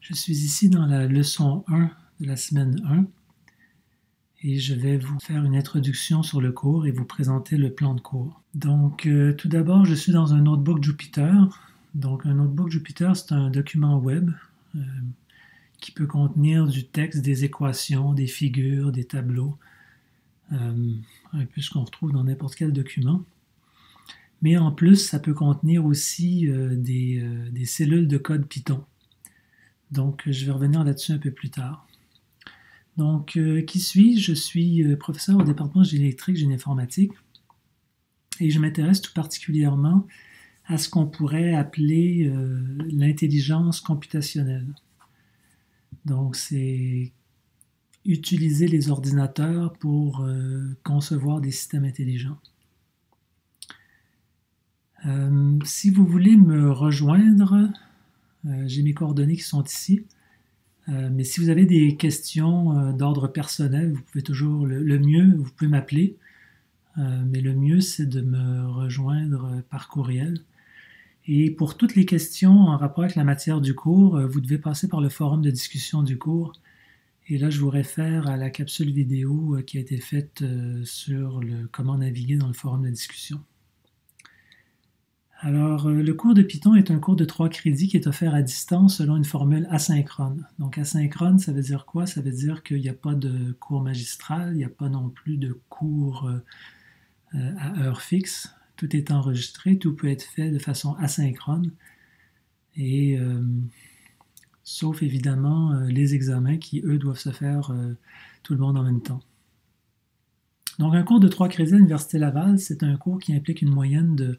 Je suis ici dans la leçon 1 de la semaine 1 et je vais vous faire une introduction sur le cours et vous présenter le plan de cours. Donc, tout d'abord, je suis dans un notebook Jupyter. Donc, un notebook Jupyter, c'est un document web qui peut contenir du texte, des équations, des figures, des tableaux, un peu ce qu'on retrouve dans n'importe quel document. Mais en plus, ça peut contenir aussi des cellules de code Python. Donc, je vais revenir là-dessus un peu plus tard. Donc, qui suis-je? Je suis professeur au département de génie électrique, génie informatique, et je m'intéresse tout particulièrement à ce qu'on pourrait appeler l'intelligence computationnelle. Donc, c'est utiliser les ordinateurs pour concevoir des systèmes intelligents. Si vous voulez me rejoindre, j'ai mes coordonnées qui sont ici. Mais si vous avez des questions d'ordre personnel, vous pouvez toujours, le mieux, vous pouvez m'appeler. Mais le mieux, c'est de me rejoindre par courriel. Et pour toutes les questions en rapport avec la matière du cours, vous devez passer par le forum de discussion du cours. Et là, je vous réfère à la capsule vidéo qui a été faite sur comment naviguer dans le forum de discussion. Alors, le cours de Python est un cours de 3 crédits qui est offert à distance selon une formule asynchrone. Donc, asynchrone, ça veut dire quoi? Ça veut dire qu'il n'y a pas de cours magistral, il n'y a pas non plus de cours à heure fixe. Tout est enregistré, tout peut être fait de façon asynchrone. Et sauf évidemment les examens qui, eux, doivent se faire tout le monde en même temps. Donc, un cours de 3 crédits à l'Université Laval, c'est un cours qui implique une moyenne de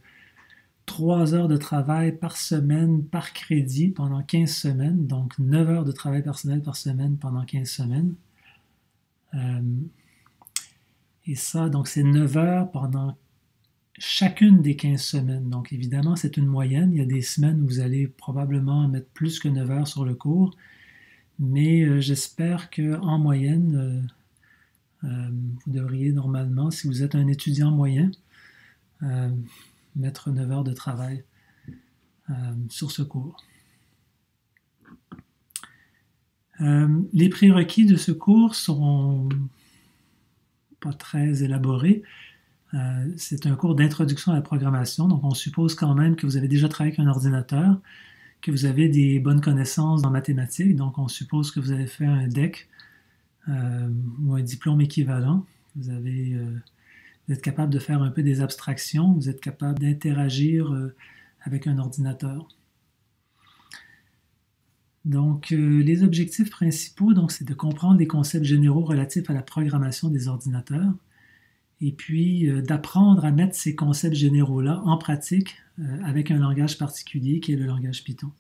3 heures de travail par semaine, par crédit, pendant 15 semaines. Donc, 9 heures de travail personnel par semaine pendant 15 semaines. Et ça, donc, c'est 9 heures pendant chacune des 15 semaines. Donc, évidemment, c'est une moyenne. Il y a des semaines où vous allez probablement mettre plus que 9 heures sur le cours. Mais j'espère qu'en moyenne, vous devriez normalement, si vous êtes un étudiant moyen, mettre 9 heures de travail sur ce cours. Les prérequis de ce cours sont pas très élaborés. C'est un cours d'introduction à la programmation, donc on suppose quand même que vous avez déjà travaillé avec un ordinateur, que vous avez des bonnes connaissances en mathématiques, donc on suppose que vous avez fait un DEC ou un diplôme équivalent. Vous êtes capable de faire un peu des abstractions, vous êtes capable d'interagir avec un ordinateur. Donc, les objectifs principaux, c'est de comprendre les concepts généraux relatifs à la programmation des ordinateurs et puis d'apprendre à mettre ces concepts généraux-là en pratique avec un langage particulier qui est le langage Python.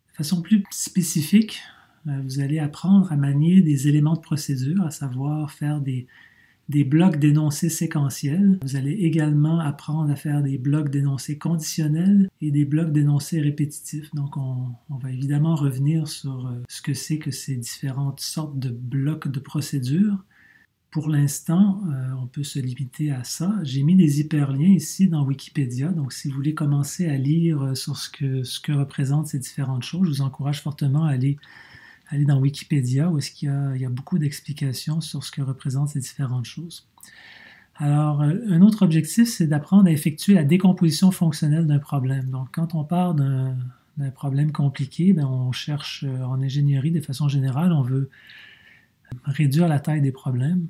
De façon plus spécifique, vous allez apprendre à manier des éléments de procédure, à savoir faire des blocs d'énoncés séquentiels. Vous allez également apprendre à faire des blocs d'énoncés conditionnels et des blocs d'énoncés répétitifs. Donc, on va évidemment revenir sur ce que c'est que ces différentes sortes de blocs de procédure. Pour l'instant, on peut se limiter à ça. J'ai mis des hyperliens ici dans Wikipédia. Donc, si vous voulez commencer à lire sur ce que représentent ces différentes choses, je vous encourage fortement à aller dans Wikipédia où il y a beaucoup d'explications sur ce que représentent ces différentes choses. Alors, un autre objectif, c'est d'apprendre à effectuer la décomposition fonctionnelle d'un problème. Donc, quand on part d'un problème compliqué, on cherche en ingénierie, de façon générale, on veut réduire la taille des problèmes.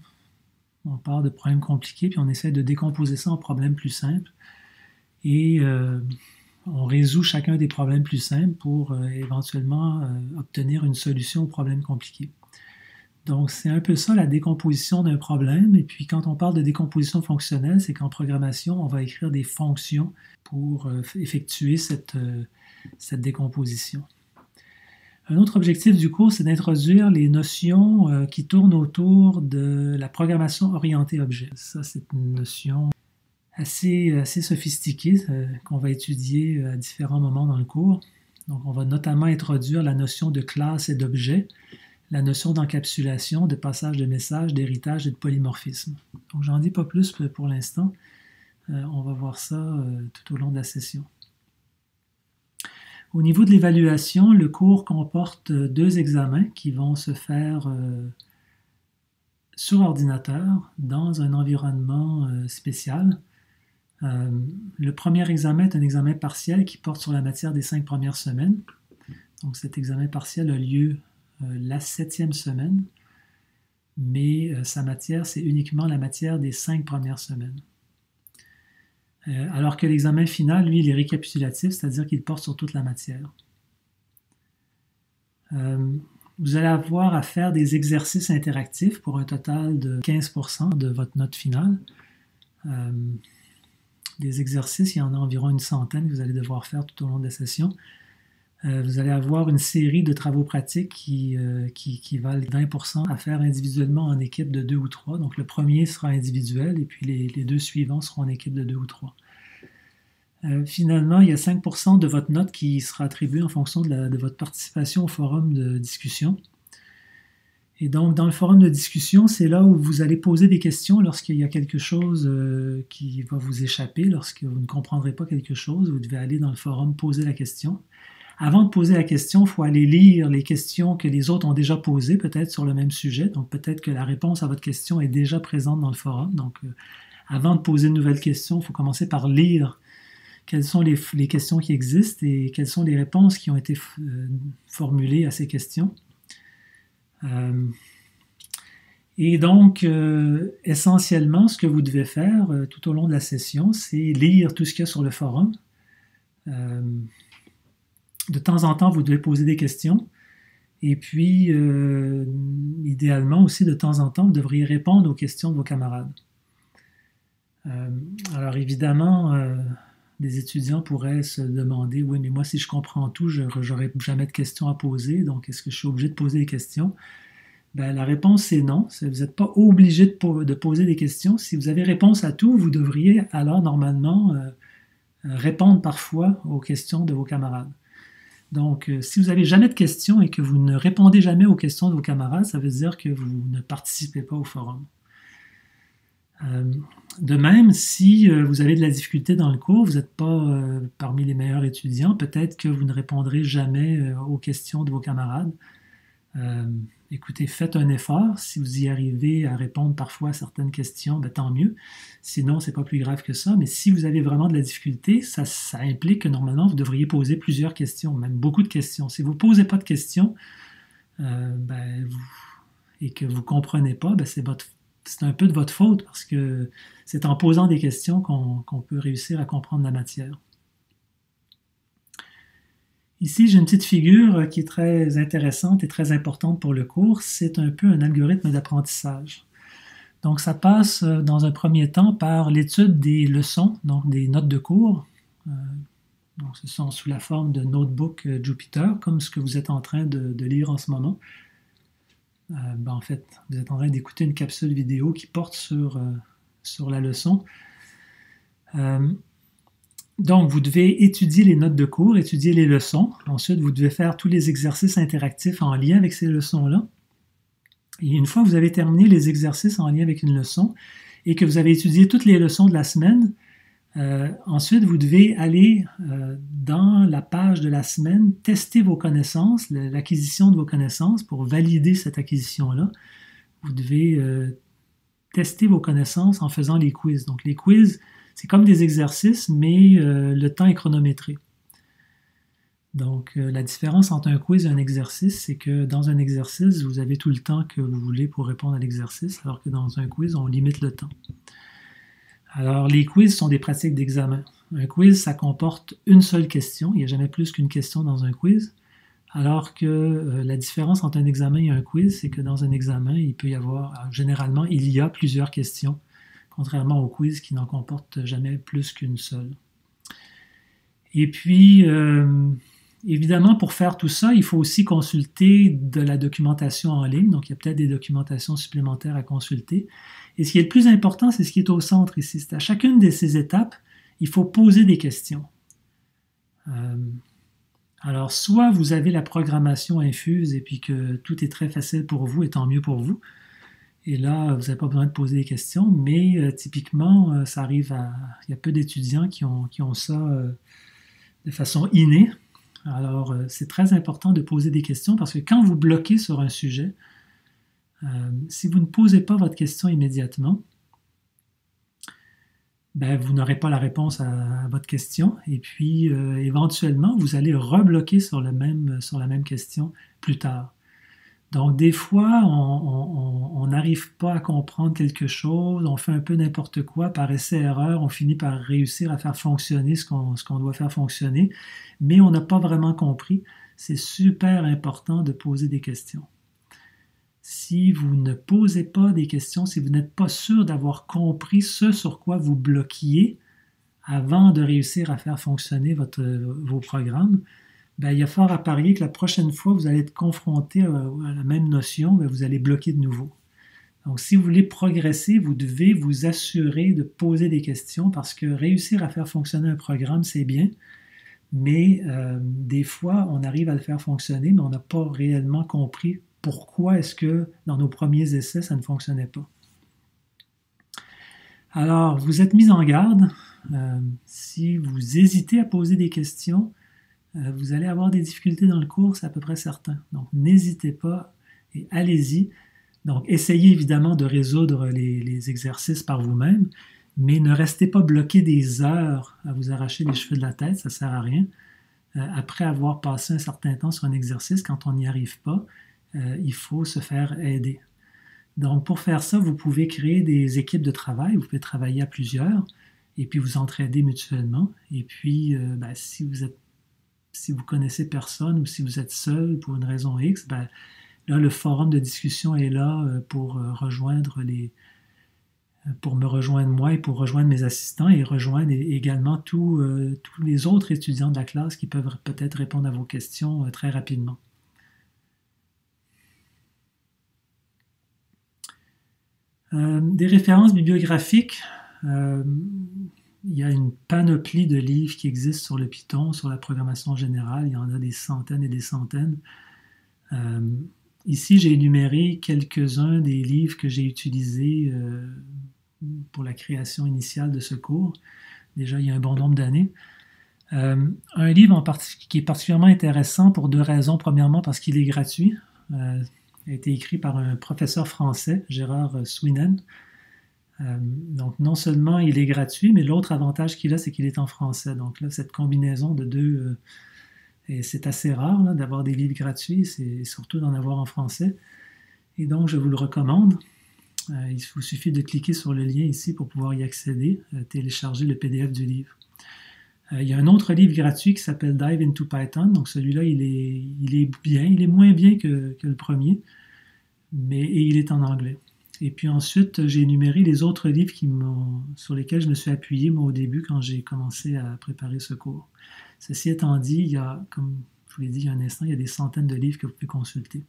On part de problèmes compliqués, puis on essaie de décomposer ça en problèmes plus simples. Et on résout chacun des problèmes plus simples pour éventuellement obtenir une solution aux problèmes compliqués. Donc, c'est un peu ça la décomposition d'un problème. Et puis, quand on parle de décomposition fonctionnelle, c'est qu'en programmation, on va écrire des fonctions pour effectuer cette décomposition. Un autre objectif du cours, c'est d'introduire les notions qui tournent autour de la programmation orientée objet. Ça, c'est une notion assez sophistiquée qu'on va étudier à différents moments dans le cours. Donc, on va notamment introduire la notion de classe et d'objet, la notion d'encapsulation, de passage de messages, d'héritage et de polymorphisme. Donc, j'en dis pas plus pour l'instant. On va voir ça tout au long de la session. Au niveau de l'évaluation, le cours comporte 2 examens qui vont se faire sur ordinateur dans un environnement spécial. Le premier examen est un examen partiel qui porte sur la matière des 5 premières semaines. Donc cet examen partiel a lieu la 7e semaine, mais sa matière, c'est uniquement la matière des 5 premières semaines. Alors que l'examen final, lui, il est récapitulatif, c'est-à-dire qu'il porte sur toute la matière. Vous allez avoir à faire des exercices interactifs pour un total de 15% de votre note finale. Des exercices, il y en a environ une centaine que vous allez devoir faire tout au long de la session. Vous allez avoir une série de travaux pratiques qui valent 20% à faire individuellement en équipe de 2 ou 3. Donc le premier sera individuel et puis les 2 suivants seront en équipe de 2 ou 3. Finalement, il y a 5% de votre note qui sera attribuée en fonction de votre participation au forum de discussion. Et donc, dans le forum de discussion, c'est là où vous allez poser des questions lorsqu'il y a quelque chose qui va vous échapper, lorsque vous ne comprendrez pas quelque chose, vous devez aller dans le forum poser la question. Avant de poser la question, il faut aller lire les questions que les autres ont déjà posées, peut-être sur le même sujet. Donc, peut-être que la réponse à votre question est déjà présente dans le forum. Donc, avant de poser une nouvelle question, il faut commencer par lire quelles sont les questions qui existent et quelles sont les réponses qui ont été formulées à ces questions. Et donc, essentiellement, ce que vous devez faire tout au long de la session, c'est lire tout ce qu'il y a sur le forum. De temps en temps, vous devez poser des questions. Et puis, idéalement aussi, de temps en temps, vous devriez répondre aux questions de vos camarades. Alors, évidemment, des étudiants pourraient se demander, oui, mais moi, si je comprends tout, je n'aurai jamais de questions à poser, donc est-ce que je suis obligé de poser des questions? Ben, la réponse est non. Vous n'êtes pas obligé de poser des questions. Si vous avez réponse à tout, vous devriez alors normalement répondre parfois aux questions de vos camarades. Donc, si vous n'avez jamais de questions et que vous ne répondez jamais aux questions de vos camarades, ça veut dire que vous ne participez pas au forum. De même, si vous avez de la difficulté dans le cours, vous n'êtes pas parmi les meilleurs étudiants, peut-être que vous ne répondrez jamais aux questions de vos camarades. Écoutez, faites un effort. Si vous y arrivez à répondre parfois à certaines questions, ben, tant mieux. Sinon, c'est pas plus grave que ça. Mais si vous avez vraiment de la difficulté, ça implique que normalement, vous devriez poser plusieurs questions, même beaucoup de questions. Si vous ne posez pas de questions et que vous ne comprenez pas, ben, c'est un peu de votre faute parce que c'est en posant des questions qu'on peut réussir à comprendre la matière. Ici, j'ai une petite figure qui est très intéressante et très importante pour le cours. C'est un peu un algorithme d'apprentissage. Donc, ça passe dans un premier temps par l'étude des leçons, donc des notes de cours. Donc, ce sont sous la forme de notebook Jupyter, comme ce que vous êtes en train de lire en ce moment. En fait, vous êtes en train d'écouter une capsule vidéo qui porte sur la leçon. Donc, vous devez étudier les notes de cours, étudier les leçons. Ensuite, vous devez faire tous les exercices interactifs en lien avec ces leçons-là. Et une fois que vous avez terminé les exercices en lien avec une leçon et que vous avez étudié toutes les leçons de la semaine, ensuite, vous devez aller dans la page de la semaine, tester vos connaissances, l'acquisition de vos connaissances pour valider cette acquisition-là. Vous devez tester vos connaissances en faisant les quiz. Donc, les quiz, c'est comme des exercices, mais le temps est chronométré. Donc, la différence entre un quiz et un exercice, c'est que dans un exercice, vous avez tout le temps que vous voulez pour répondre à l'exercice, alors que dans un quiz, on limite le temps. Alors, les quiz sont des pratiques d'examen. Un quiz, ça comporte une seule question. Il n'y a jamais plus qu'une question dans un quiz. Alors que la différence entre un examen et un quiz, c'est que dans un examen, il peut y avoir, généralement, il y a plusieurs questions, contrairement au quiz qui n'en comporte jamais plus qu'une seule. Et puis, évidemment, pour faire tout ça, il faut aussi consulter de la documentation en ligne. Donc, il y a peut-être des documentations supplémentaires à consulter. Et ce qui est le plus important, c'est ce qui est au centre ici. C'est à chacune de ces étapes, il faut poser des questions. Alors, soit vous avez la programmation infuse et puis que tout est très facile pour vous et tant mieux pour vous. Et là, vous n'avez pas besoin de poser des questions, mais typiquement, ça arrive il y a peu d'étudiants qui ont ça de façon innée. Alors, c'est très important de poser des questions parce que quand vous bloquez sur un sujet, si vous ne posez pas votre question immédiatement, ben, vous n'aurez pas la réponse à votre question et puis éventuellement, vous allez rebloquer sur la même question plus tard. Donc, des fois, on n'arrive pas à comprendre quelque chose, on fait un peu n'importe quoi, par essai-erreur, on finit par réussir à faire fonctionner ce qu'on doit faire fonctionner, mais on n'a pas vraiment compris. C'est super important de poser des questions. Si vous ne posez pas des questions, si vous n'êtes pas sûr d'avoir compris ce sur quoi vous bloquiez avant de réussir à faire fonctionner vos programmes, ben, il y a fort à parier que la prochaine fois vous allez être confronté à la même notion, ben, vous allez bloquer de nouveau. Donc, si vous voulez progresser, vous devez vous assurer de poser des questions parce que réussir à faire fonctionner un programme, c'est bien, mais des fois, on arrive à le faire fonctionner, mais on n'a pas réellement compris pourquoi est-ce que dans nos premiers essais, ça ne fonctionnait pas. Alors, vous êtes mis en garde. Si vous hésitez à poser des questions, vous allez avoir des difficultés dans le cours, c'est à peu près certain. Donc, n'hésitez pas et allez-y. Donc, essayez évidemment de résoudre les exercices par vous-même, mais ne restez pas bloqué des heures à vous arracher les cheveux de la tête, ça ne sert à rien. Après avoir passé un certain temps sur un exercice, quand on n'y arrive pas, il faut se faire aider. Donc, pour faire ça, vous pouvez créer des équipes de travail, vous pouvez travailler à plusieurs, et puis vous entraider mutuellement. Et puis, ben, si vous connaissez personne ou si vous êtes seul pour une raison X, ben, là, le forum de discussion est là pour me rejoindre moi et pour rejoindre mes assistants et rejoindre également tous les autres étudiants de la classe qui peuvent peut-être répondre à vos questions très rapidement. Des références bibliographiques. Il y a une panoplie de livres qui existent sur le Python, sur la programmation générale. Il y en a des centaines et des centaines. Ici, j'ai énuméré quelques-uns des livres que j'ai utilisés pour la création initiale de ce cours. Déjà, il y a un bon nombre d'années. Un livre qui est particulièrement intéressant pour deux raisons. Premièrement, parce qu'il est gratuit. Il a été écrit par un professeur français, Gérard Swinen. Donc, non seulement il est gratuit, mais l'autre avantage qu'il a, c'est qu'il est en français. Donc là, cette combinaison de deux, et c'est assez rare là, d'avoir des livres gratuits, c'est surtout d'en avoir en français. Et donc, je vous le recommande. Il vous suffit de cliquer sur le lien ici pour pouvoir y accéder, télécharger le PDF du livre. Il y a un autre livre gratuit qui s'appelle Dive into Python. Donc celui-là, il est bien. Il est moins bien que le premier, et il est en anglais. Et puis ensuite, j'ai énuméré les autres livres sur lesquels je me suis appuyé, moi, au début, quand j'ai commencé à préparer ce cours. Ceci étant dit, il y a, comme je vous l'ai dit il y a un instant, il y a des centaines de livres que vous pouvez consulter.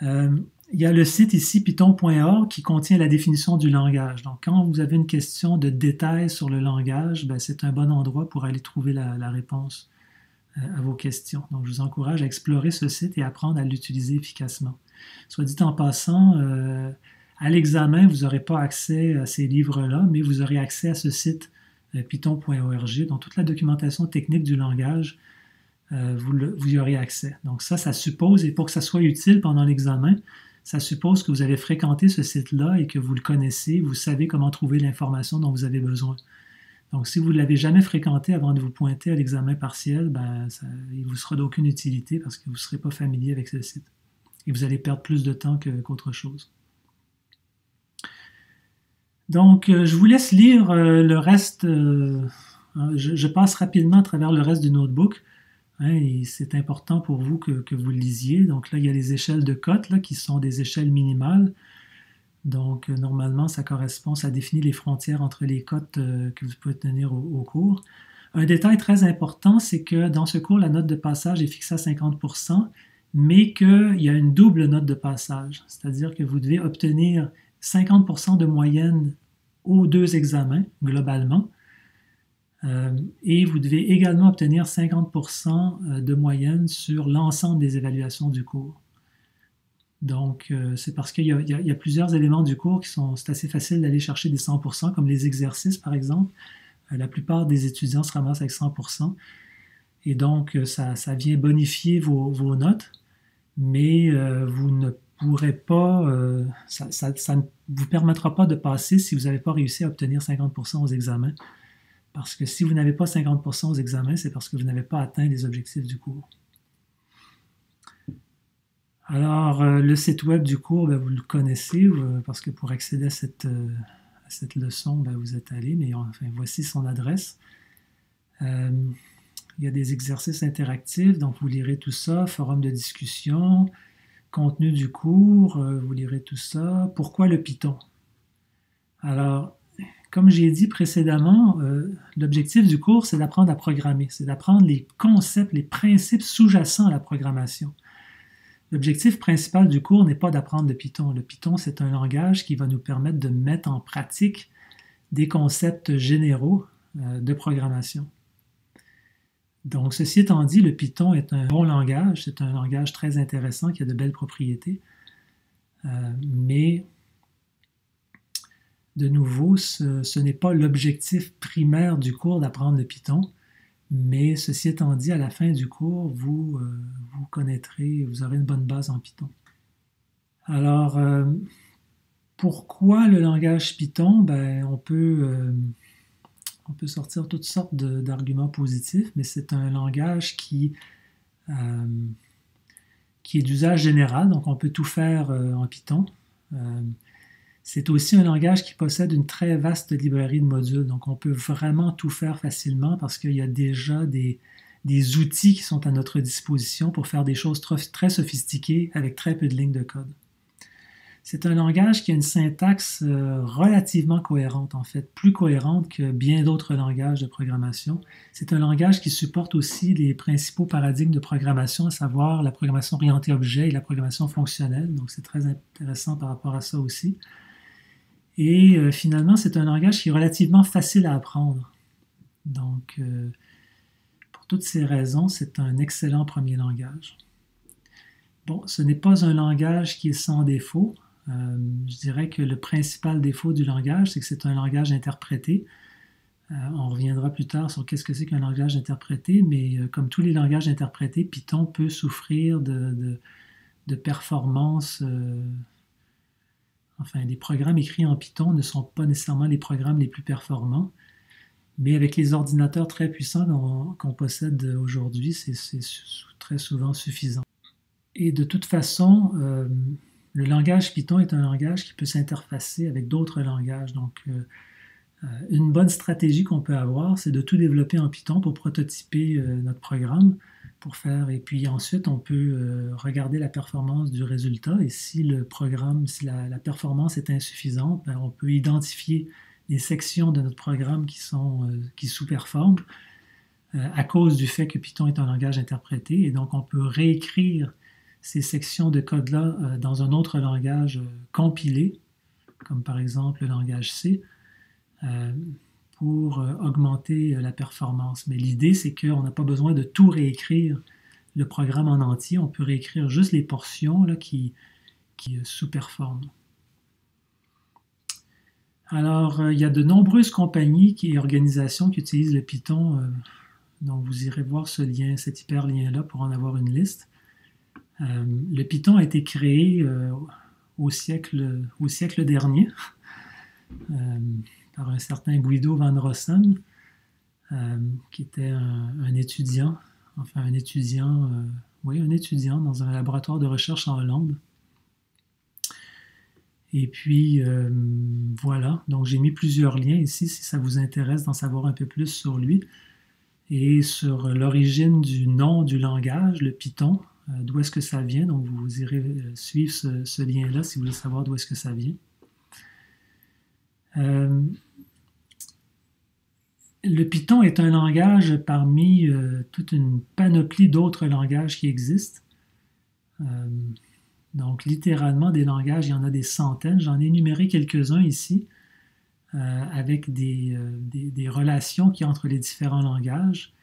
Il y a le site ici, python.org, qui contient la définition du langage. Donc, quand vous avez une question de détail sur le langage, ben, c'est un bon endroit pour aller trouver la réponse à vos questions. Donc, je vous encourage à explorer ce site et apprendre à l'utiliser efficacement. Soit dit en passant, à l'examen, vous n'aurez pas accès à ces livres-là, mais vous aurez accès à ce site python.org, dont toute la documentation technique du langage, vous y aurez accès. Donc ça suppose, et pour que ça soit utile pendant l'examen, ça suppose que vous avez fréquenté ce site-là et que vous le connaissez, vous savez comment trouver l'information dont vous avez besoin. Donc si vous ne l'avez jamais fréquenté avant de vous pointer à l'examen partiel, ben, il ne vous sera d'aucune utilité parce que vous ne serez pas familier avec ce site. Et vous allez perdre plus de temps qu'autre chose. Donc, je vous laisse lire le reste. Je passe rapidement à travers le reste du notebook. Et c'est important pour vous que vous le lisiez. Donc là, il y a les échelles de cotes là, qui sont des échelles minimales. Donc, normalement, ça définit les frontières entre les cotes que vous pouvez tenir au cours. Un détail très important, c'est que dans ce cours, la note de passage est fixée à 50%, mais qu'il y a une double note de passage. C'est-à-dire que vous devez obtenir 50% de moyenne aux deux examens, globalement. Et vous devez également obtenir 50% de moyenne sur l'ensemble des évaluations du cours. Donc, c'est parce qu'il y a plusieurs éléments du cours c'est assez facile d'aller chercher des 100%, comme les exercices, par exemple. La plupart des étudiants se ramassent avec 100%. Et donc, ça vient bonifier vos notes, mais vous ne pourrez pas, ça ne vous permettra pas de passer si vous n'avez pas réussi à obtenir 50% aux examens. Parce que si vous n'avez pas 50% aux examens, c'est parce que vous n'avez pas atteint les objectifs du cours. Alors, le site web du cours, ben, vous le connaissez, parce que pour accéder à cette leçon, ben, vous êtes allé, mais enfin, voici son adresse. Il y a des exercices interactifs, donc vous lirez tout ça, forum de discussion, contenu du cours, vous lirez tout ça. Pourquoi le Python? Alors, comme j'ai dit précédemment, l'objectif du cours, c'est d'apprendre à programmer, c'est d'apprendre les concepts, les principes sous-jacents à la programmation. L'objectif principal du cours n'est pas d'apprendre le Python. Le Python, c'est un langage qui va nous permettre de mettre en pratique des concepts généraux de programmation. Donc, ceci étant dit, le Python est un bon langage, c'est un langage très intéressant qui a de belles propriétés, mais de nouveau, ce n'est pas l'objectif primaire du cours d'apprendre le Python, mais ceci étant dit, à la fin du cours, vous connaîtrez, vous aurez une bonne base en Python. Alors, pourquoi le langage Python? Ben, on peut sortir toutes sortes d'arguments positifs, mais c'est un langage qui est d'usage général, donc on peut tout faire en Python. C'est aussi un langage qui possède une très vaste librairie de modules, donc on peut vraiment tout faire facilement parce qu'il y a déjà des outils qui sont à notre disposition pour faire des choses très sophistiquées avec très peu de lignes de code. C'est un langage qui a une syntaxe relativement cohérente, en fait, plus cohérente que bien d'autres langages de programmation. C'est un langage qui supporte aussi les principaux paradigmes de programmation, à savoir la programmation orientée objet et la programmation fonctionnelle, donc c'est très intéressant par rapport à ça aussi. Et finalement, c'est un langage qui est relativement facile à apprendre. Donc, pour toutes ces raisons, c'est un excellent premier langage. Bon, ce n'est pas un langage qui est sans défaut. Je dirais que le principal défaut du langage, c'est que c'est un langage interprété. On reviendra plus tard sur qu'est-ce que c'est qu'un langage interprété, mais comme tous les langages interprétés, Python peut souffrir de performance. Enfin, les programmes écrits en Python ne sont pas nécessairement les programmes les plus performants, mais avec les ordinateurs très puissants qu'on possède aujourd'hui, c'est très souvent suffisant. Et de toute façon, le langage Python est un langage qui peut s'interfacer avec d'autres langages. Donc, une bonne stratégie qu'on peut avoir, c'est de tout développer en Python pour prototyper notre programme, et puis ensuite, on peut regarder la performance du résultat, et si le programme, si la performance est insuffisante, ben, on peut identifier les sections de notre programme qui sous-performent à cause du fait que Python est un langage interprété, et donc on peut réécrire ces sections de code-là dans un autre langage compilé, comme par exemple le langage C, pour augmenter la performance. Mais l'idée, c'est qu'on n'a pas besoin de tout réécrire le programme en entier, on peut réécrire juste les portions là, qui sous-performent. Alors, il y a de nombreuses compagnies et organisations qui utilisent le Python, donc vous irez voir ce lien, cet hyperlien-là pour en avoir une liste. Le Python a été créé au siècle dernier par un certain Guido van Rossum, qui était un étudiant dans un laboratoire de recherche en Hollande. Et puis, voilà, donc j'ai mis plusieurs liens ici si ça vous intéresse d'en savoir un peu plus sur lui et sur l'origine du nom du langage, le Python, d'où est-ce que ça vient. Donc, vous irez suivre ce lien-là si vous voulez savoir d'où est-ce que ça vient. Le Python est un langage parmi toute une panoplie d'autres langages qui existent. Donc, littéralement, des langages, il y en a des centaines. J'en ai énuméré quelques-uns ici, avec des relations qu'il y a entre les différents langages.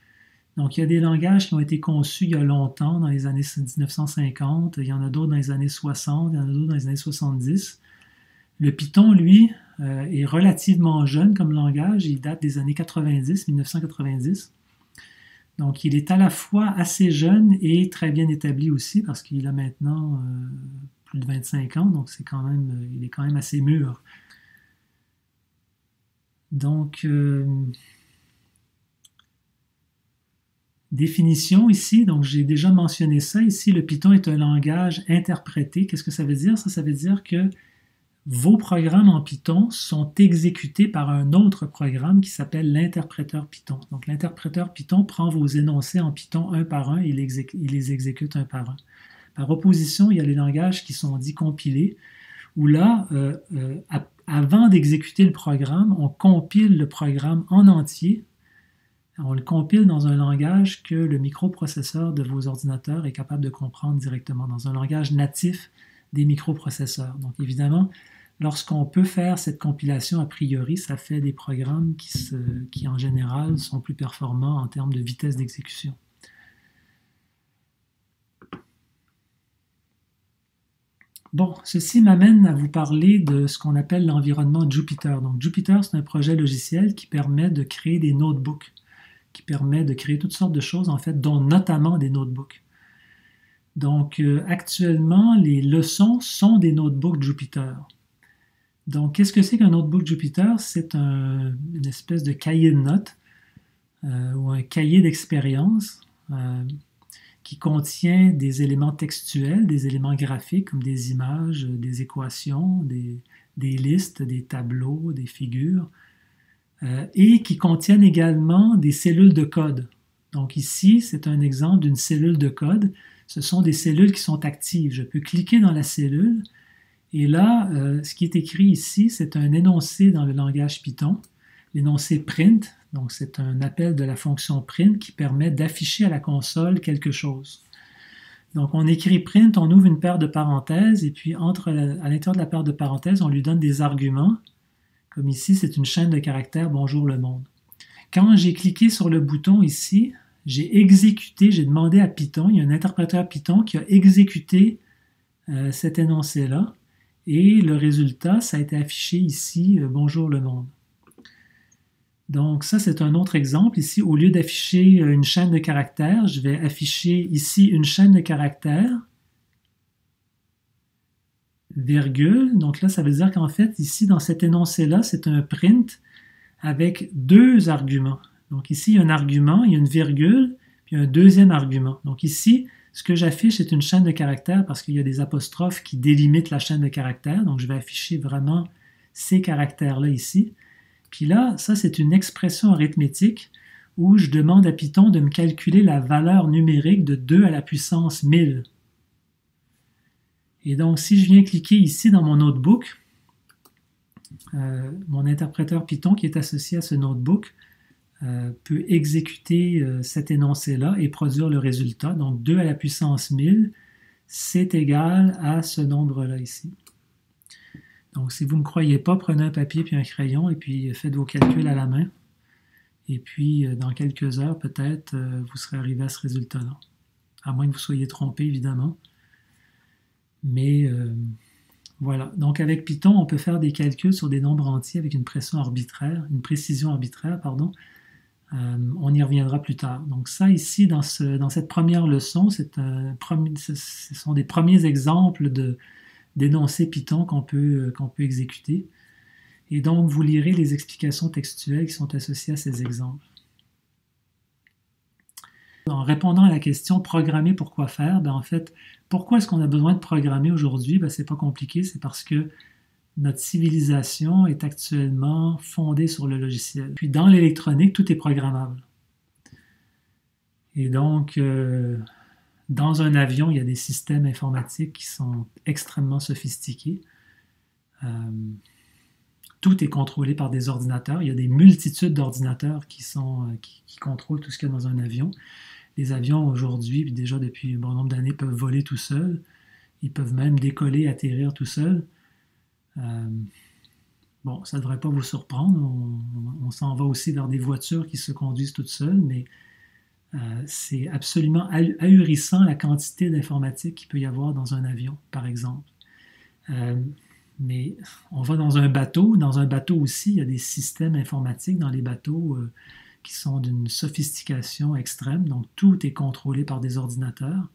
Donc, il y a des langages qui ont été conçus il y a longtemps, dans les années 1950. Il y en a d'autres dans les années 60, il y en a d'autres dans les années 70. Le Python, lui, est relativement jeune comme langage. Il date des années 90, 1990. Donc, il est à la fois assez jeune et très bien établi aussi, parce qu'il a maintenant plus de 25 ans, donc il est quand même assez mûr. Donc, définition ici, donc j'ai déjà mentionné ça. Ici, le Python est un langage interprété. Qu'est-ce que ça veut dire? Ça veut dire que vos programmes en Python sont exécutés par un autre programme qui s'appelle l'interpréteur Python. Donc, l'interpréteur Python prend vos énoncés en Python un par un et il les exécute un par un. Par opposition, il y a les langages qui sont dits compilés, où là, avant d'exécuter le programme, on compile le programme en entier. On le compile dans un langage que le microprocesseur de vos ordinateurs est capable de comprendre directement, dans un langage natif des microprocesseurs. Donc évidemment, lorsqu'on peut faire cette compilation a priori, ça fait des programmes qui en général sont plus performants en termes de vitesse d'exécution. Bon, ceci m'amène à vous parler de ce qu'on appelle l'environnement Jupyter. Donc Jupyter, c'est un projet logiciel qui permet de créer des notebooks, qui permet de créer toutes sortes de choses, en fait, dont notamment des notebooks. Donc, actuellement, les leçons sont des notebooks Jupyter. Donc, qu'est-ce que c'est qu'un notebook Jupyter? C'est une espèce de cahier de notes ou un cahier d'expérience qui contient des éléments textuels, des éléments graphiques comme des images, des équations, des listes, des tableaux, des figures, et qui contiennent également des cellules de code. Donc ici, c'est un exemple d'une cellule de code. Ce sont des cellules qui sont actives. Je peux cliquer dans la cellule et là, ce qui est écrit ici, c'est un énoncé dans le langage Python, l'énoncé print. Donc c'est un appel de la fonction print qui permet d'afficher à la console quelque chose. Donc on écrit print, on ouvre une paire de parenthèses et puis à l'intérieur de la paire de parenthèses, on lui donne des arguments. Comme ici, c'est une chaîne de caractères Bonjour le monde. Quand j'ai cliqué sur le bouton ici, j'ai demandé à Python, il y a un interpréteur Python qui a exécuté cet énoncé-là et le résultat, ça a été affiché ici, Bonjour le monde. Donc ça, c'est un autre exemple. Ici, au lieu d'afficher une chaîne de caractères, je vais afficher ici une chaîne de caractères, virgule. Donc là, ça veut dire qu'en fait, ici, dans cet énoncé-là, c'est un print avec deux arguments. Donc ici, il y a un argument, il y a une virgule, puis un deuxième argument. Donc ici, ce que j'affiche, c'est une chaîne de caractères parce qu'il y a des apostrophes qui délimitent la chaîne de caractères. Donc je vais afficher vraiment ces caractères-là ici. Puis là, ça, c'est une expression arithmétique où je demande à Python de me calculer la valeur numérique de 2 à la puissance 1000. Et donc, si je viens cliquer ici dans mon notebook, mon interpréteur Python qui est associé à ce notebook peut exécuter cet énoncé-là et produire le résultat. Donc 2 à la puissance 1000, c'est égal à ce nombre-là ici. Donc si vous ne me croyez pas, prenez un papier puis un crayon et puis faites vos calculs à la main. Et puis dans quelques heures, peut-être, vous serez arrivé à ce résultat-là. À moins que vous soyez trompé, évidemment. Mais voilà. Donc avec Python, on peut faire des calculs sur des nombres entiers avec une précision arbitraire, pardon. On y reviendra plus tard. Donc ça ici, dans cette première leçon, ce sont des premiers exemples d'énoncés Python qu'on peut exécuter. Et donc, vous lirez les explications textuelles qui sont associées à ces exemples. En répondant à la question « Programmer, pourquoi faire ?» En fait, pourquoi est-ce qu'on a besoin de programmer aujourd'hui? C'est pas compliqué, c'est parce que notre civilisation est actuellement fondée sur le logiciel. Puis dans l'électronique, tout est programmable. Et donc, dans un avion, il y a des systèmes informatiques qui sont extrêmement sophistiqués. Tout est contrôlé par des ordinateurs. Il y a des multitudes d'ordinateurs qui contrôlent tout ce qu'il y a dans un avion. Les avions aujourd'hui, puis déjà depuis un bon nombre d'années, peuvent voler tout seuls. Ils peuvent même décoller, atterrir tout seuls. Bon, ça ne devrait pas vous surprendre. On s'en va aussi vers des voitures qui se conduisent toutes seules, mais c'est absolument ahurissant la quantité d'informatique qu'il peut y avoir dans un avion, par exemple. Mais on va dans un bateau aussi, il y a des systèmes informatiques dans les bateaux qui sont d'une sophistication extrême. Donc, tout est contrôlé par des ordinateurs.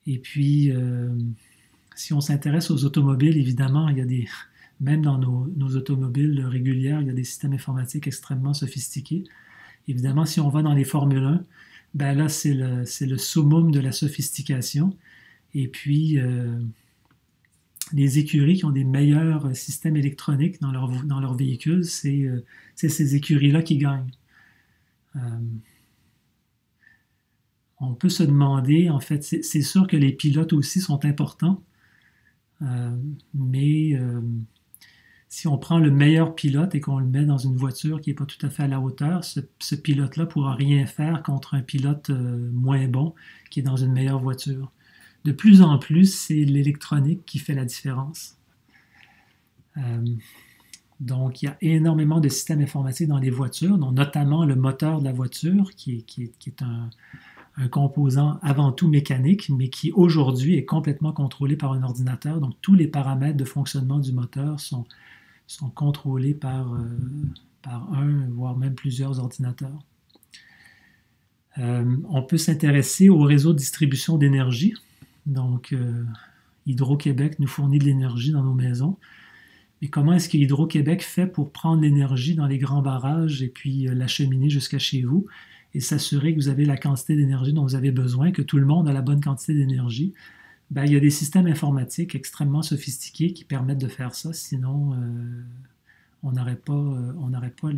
Et puis, si on s'intéresse aux automobiles, évidemment, il y a même dans nos automobiles régulières, il y a des systèmes informatiques extrêmement sophistiqués. Évidemment, si on va dans les Formule 1, ben là, c'est le summum de la sophistication. Et puis, les écuries qui ont des meilleurs systèmes électroniques dans leur véhicule, c'est ces écuries-là qui gagnent. On peut se demander, en fait, c'est sûr que les pilotes aussi sont importants, mais si on prend le meilleur pilote et qu'on le met dans une voiture qui n'est pas tout à fait à la hauteur, ce pilote-là ne pourra rien faire contre un pilote moins bon qui est dans une meilleure voiture. De plus en plus, c'est l'électronique qui fait la différence. Donc, il y a énormément de systèmes informatiques dans les voitures, dont notamment le moteur de la voiture, qui est un composant avant tout mécanique, mais qui aujourd'hui est complètement contrôlé par un ordinateur. Donc, tous les paramètres de fonctionnement du moteur sont contrôlés par un, voire même plusieurs ordinateurs. On peut s'intéresser au réseau de distribution d'énergie. Donc, Hydro-Québec nous fournit de l'énergie dans nos maisons. Mais comment est-ce que Hydro-Québec fait pour prendre l'énergie dans les grands barrages et puis l'acheminer jusqu'à chez vous et s'assurer que vous avez la quantité d'énergie dont vous avez besoin, que tout le monde a la bonne quantité d'énergie? Ben, il y a des systèmes informatiques extrêmement sophistiqués qui permettent de faire ça, sinon on n'aurait pas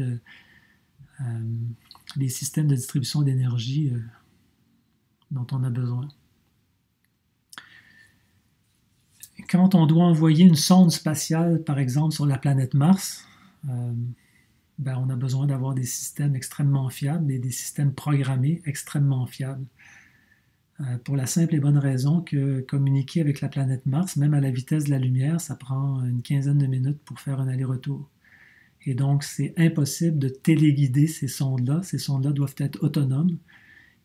les systèmes de distribution d'énergie dont on a besoin. Quand on doit envoyer une sonde spatiale, par exemple, sur la planète Mars, ben, on a besoin d'avoir des systèmes extrêmement fiables et des systèmes programmés extrêmement fiables. Pour la simple et bonne raison que communiquer avec la planète Mars, même à la vitesse de la lumière, ça prend une quinzaine de minutes pour faire un aller-retour. Et donc, c'est impossible de téléguider ces sondes-là. Ces sondes-là doivent être autonomes.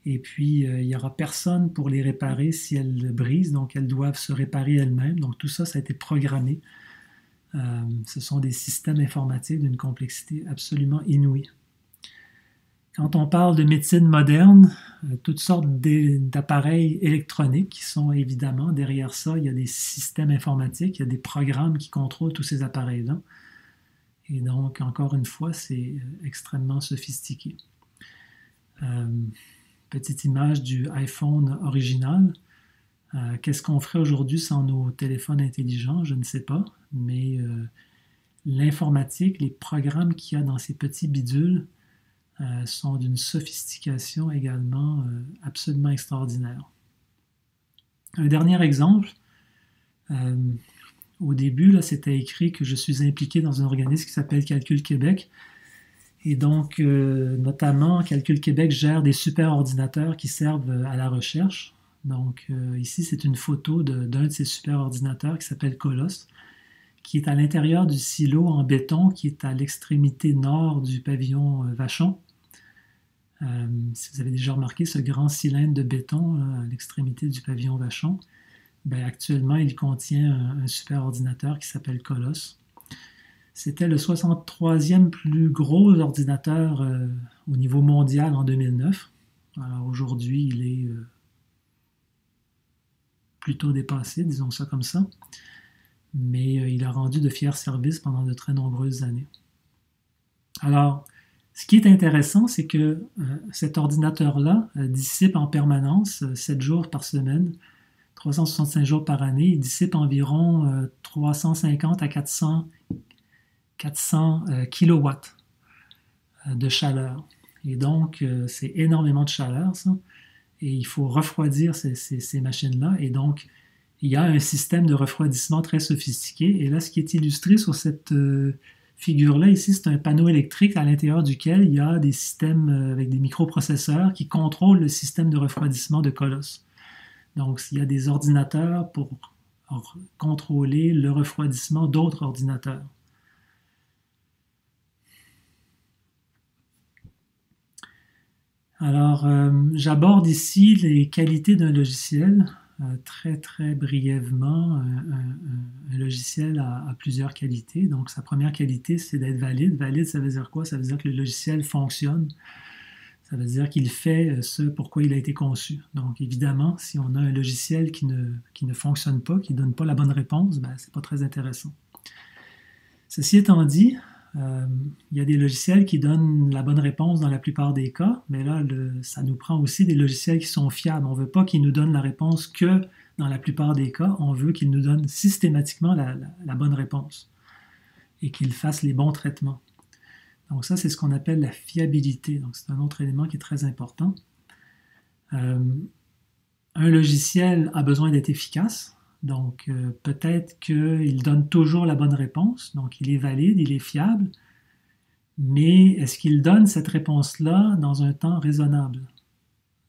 Et puis, il n'y aura personne pour les réparer si elles brisent. Donc, elles doivent se réparer elles-mêmes. Donc, tout ça, ça a été programmé. Ce sont des systèmes informatiques d'une complexité absolument inouïe. Quand on parle de médecine moderne, toutes sortes d'appareils électroniques qui sont évidemment derrière ça, il y a des systèmes informatiques, il y a des programmes qui contrôlent tous ces appareils-là. Et donc, encore une fois, c'est extrêmement sophistiqué. Petite image du iPhone original. Qu'est-ce qu'on ferait aujourd'hui sans nos téléphones intelligents? Je ne sais pas, mais l'informatique, les programmes qu'il y a dans ces petits bidules sont d'une sophistication également absolument extraordinaire. Un dernier exemple. Au début, là, c'était écrit que je suis impliqué dans un organisme qui s'appelle Calcul Québec. Et donc, notamment, Calcul Québec gère des superordinateurs qui servent à la recherche. Donc, ici, c'est une photo d'un de ces superordinateurs qui s'appelle Colosse, qui est à l'intérieur du silo en béton qui est à l'extrémité nord du pavillon Vachon. Si vous avez déjà remarqué ce grand cylindre de béton là, à l'extrémité du pavillon Vachon, ben, actuellement, il contient un superordinateur qui s'appelle Colosse. C'était le 63e plus gros ordinateur au niveau mondial en 2009. Alors aujourd'hui, il est plutôt dépassé, disons ça comme ça. Mais il a rendu de fiers services pendant de très nombreuses années. Alors, ce qui est intéressant, c'est que cet ordinateur-là dissipe en permanence, 7 jours par semaine, 365 jours par année, il dissipe environ 350 à 400 kilowatts de chaleur. Et donc, c'est énormément de chaleur, ça. Et il faut refroidir ces machines-là. Et donc, il y a un système de refroidissement très sophistiqué. Et là, ce qui est illustré sur cette figure-là, ici, c'est un panneau électrique à l'intérieur duquel il y a des systèmes avec des microprocesseurs qui contrôlent le système de refroidissement de Colosse. Donc, il y a des ordinateurs pour contrôler le refroidissement d'autres ordinateurs. Alors, j'aborde ici les qualités d'un logiciel. très très brièvement un logiciel a plusieurs qualités. Donc sa première qualité, c'est d'être valide. Valide, ça veut dire quoi? Ça veut dire que le logiciel fonctionne. Ça veut dire qu'il fait ce pourquoi il a été conçu. Donc évidemment, si on a un logiciel qui ne fonctionne pas, qui ne donne pas la bonne réponse, ben, ce n'est pas très intéressant. Ceci étant dit, il y a des logiciels qui donnent la bonne réponse dans la plupart des cas, mais là, ça nous prend aussi des logiciels qui sont fiables. On ne veut pas qu'ils nous donnent la réponse que dans la plupart des cas, on veut qu'ils nous donnent systématiquement la bonne réponse et qu'ils fassent les bons traitements. Donc ça, c'est ce qu'on appelle la fiabilité. Donc c'est un autre élément qui est très important. Un logiciel a besoin d'être efficace. Donc, peut-être qu'il donne toujours la bonne réponse, donc il est valide, il est fiable, mais est-ce qu'il donne cette réponse-là dans un temps raisonnable?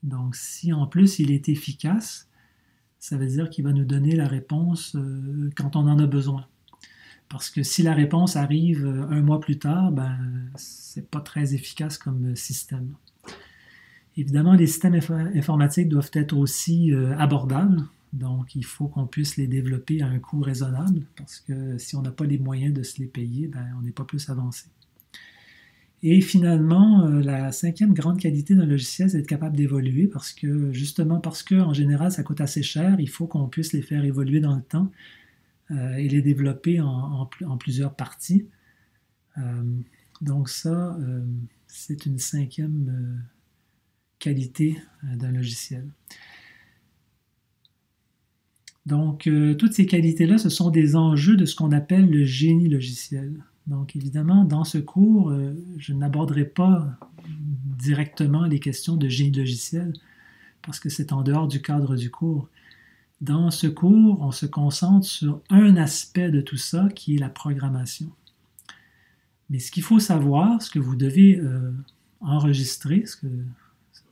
Donc, si en plus il est efficace, ça veut dire qu'il va nous donner la réponse quand on en a besoin. Parce que si la réponse arrive un mois plus tard, ben, c'est pas très efficace comme système. Évidemment, les systèmes informatiques doivent être aussi abordables. Donc, il faut qu'on puisse les développer à un coût raisonnable, parce que si on n'a pas les moyens de se les payer, ben, on n'est pas plus avancé. Et finalement, la cinquième grande qualité d'un logiciel, c'est d'être capable d'évoluer, parce que justement parce qu'en général, ça coûte assez cher, il faut qu'on puisse les faire évoluer dans le temps et les développer en plusieurs parties. Donc ça, c'est une cinquième qualité d'un logiciel. Donc, toutes ces qualités-là, ce sont des enjeux de ce qu'on appelle le génie logiciel. Donc, évidemment, dans ce cours, je n'aborderai pas directement les questions de génie logiciel parce que c'est en dehors du cadre du cours. Dans ce cours, on se concentre sur un aspect de tout ça qui est la programmation. Mais ce qu'il faut savoir, ce que vous devez enregistrer, ce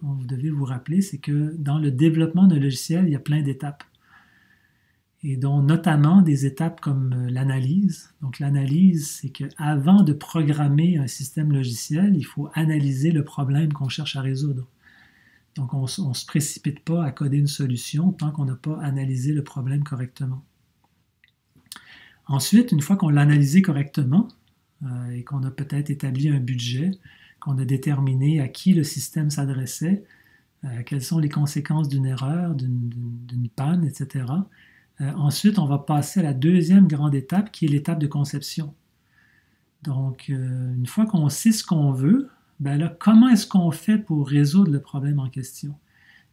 dont vous devez vous rappeler, c'est que dans le développement d'un logiciel, il y a plein d'étapes. Et dont notamment des étapes comme l'analyse. Donc l'analyse, c'est qu'avant de programmer un système logiciel, il faut analyser le problème qu'on cherche à résoudre. Donc on ne se précipite pas à coder une solution tant qu'on n'a pas analysé le problème correctement. Ensuite, une fois qu'on l'a analysé correctement et qu'on a peut-être établi un budget, qu'on a déterminé à qui le système s'adressait, quelles sont les conséquences d'une erreur, d'une panne, etc., ensuite, on va passer à la deuxième grande étape, qui est l'étape de conception. Donc, une fois qu'on sait ce qu'on veut, ben là, comment est-ce qu'on fait pour résoudre le problème en question?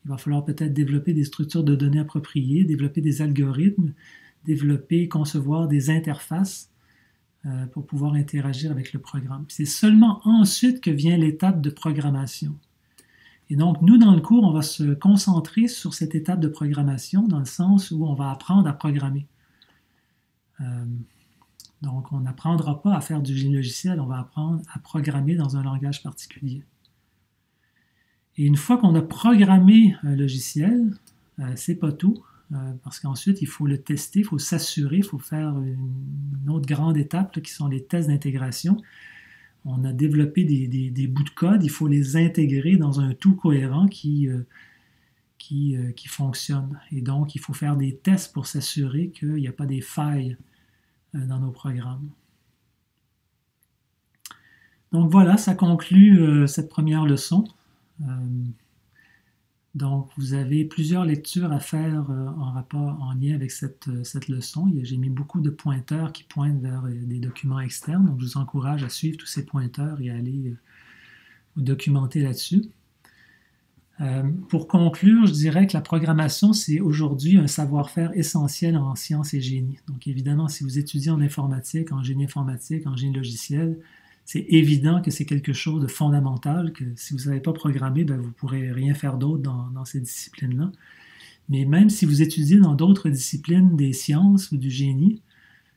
Il va falloir peut-être développer des structures de données appropriées, développer des algorithmes, développer, concevoir des interfaces pour pouvoir interagir avec le programme. C'est seulement ensuite que vient l'étape de programmation. Et donc, nous, dans le cours, on va se concentrer sur cette étape de programmation dans le sens où on va apprendre à programmer. Donc, on n'apprendra pas à faire du génie logiciel, on va apprendre à programmer dans un langage particulier. Et une fois qu'on a programmé un logiciel, c'est pas tout, parce qu'ensuite, il faut le tester, il faut s'assurer, il faut faire une autre grande étape là, qui sont les tests d'intégration. On a développé des bouts de code, il faut les intégrer dans un tout cohérent qui fonctionne. Et donc, il faut faire des tests pour s'assurer qu'il n'y a pas des failles dans nos programmes. Donc voilà, ça conclut cette première leçon. Donc, vous avez plusieurs lectures à faire en lien avec cette leçon. J'ai mis beaucoup de pointeurs qui pointent vers des documents externes. Donc, je vous encourage à suivre tous ces pointeurs et à aller vous documenter là-dessus. Pour conclure, je dirais que la programmation, c'est aujourd'hui un savoir-faire essentiel en sciences et génie. Donc, évidemment, si vous étudiez en informatique, en génie logiciel, c'est évident que c'est quelque chose de fondamental, que si vous ne savez pas programmer, ben vous ne pourrez rien faire d'autre dans ces disciplines-là. Mais même si vous étudiez dans d'autres disciplines des sciences ou du génie,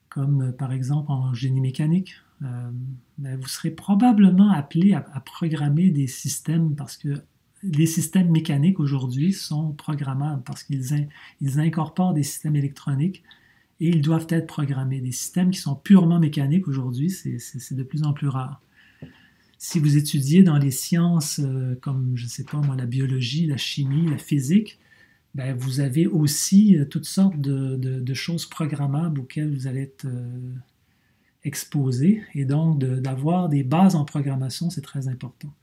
comme par exemple en génie mécanique, ben vous serez probablement appelé à programmer des systèmes parce que les systèmes mécaniques aujourd'hui sont programmables parce qu'ils incorporent des systèmes électroniques et ils doivent être programmés. Des systèmes qui sont purement mécaniques aujourd'hui, c'est de plus en plus rare. Si vous étudiez dans les sciences comme, je ne sais pas moi, la biologie, la chimie, la physique, ben, vous avez aussi toutes sortes de choses programmables auxquelles vous allez être exposé. Et donc, d'avoir des bases en programmation, c'est très important.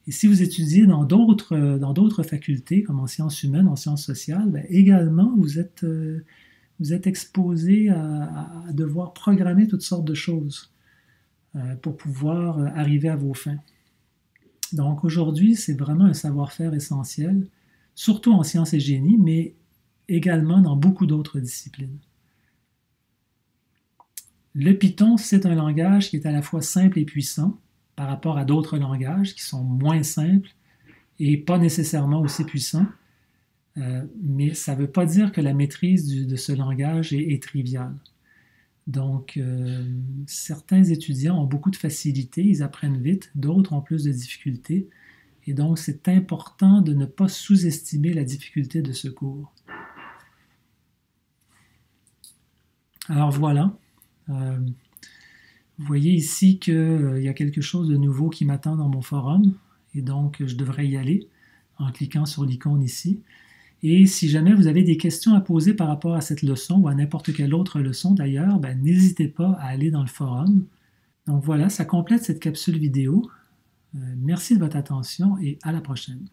Et si vous étudiez dans d'autres facultés, comme en sciences humaines, en sciences sociales, ben, également, vous êtes exposé à devoir programmer toutes sortes de choses pour pouvoir arriver à vos fins. Donc aujourd'hui, c'est vraiment un savoir-faire essentiel, surtout en sciences et génie, mais également dans beaucoup d'autres disciplines. Le Python, c'est un langage qui est à la fois simple et puissant par rapport à d'autres langages qui sont moins simples et pas nécessairement aussi puissants. Mais ça ne veut pas dire que la maîtrise de ce langage est triviale. Donc, certains étudiants ont beaucoup de facilité, ils apprennent vite, d'autres ont plus de difficultés. Et donc, c'est important de ne pas sous-estimer la difficulté de ce cours. Alors voilà. Vous voyez ici qu'il y a quelque chose de nouveau qui m'attend dans mon forum. Et donc, je devrais y aller en cliquant sur l'icône ici. Et si jamais vous avez des questions à poser par rapport à cette leçon ou à n'importe quelle autre leçon d'ailleurs, ben, n'hésitez pas à aller dans le forum. Donc voilà, ça complète cette capsule vidéo. Merci de votre attention et à la prochaine.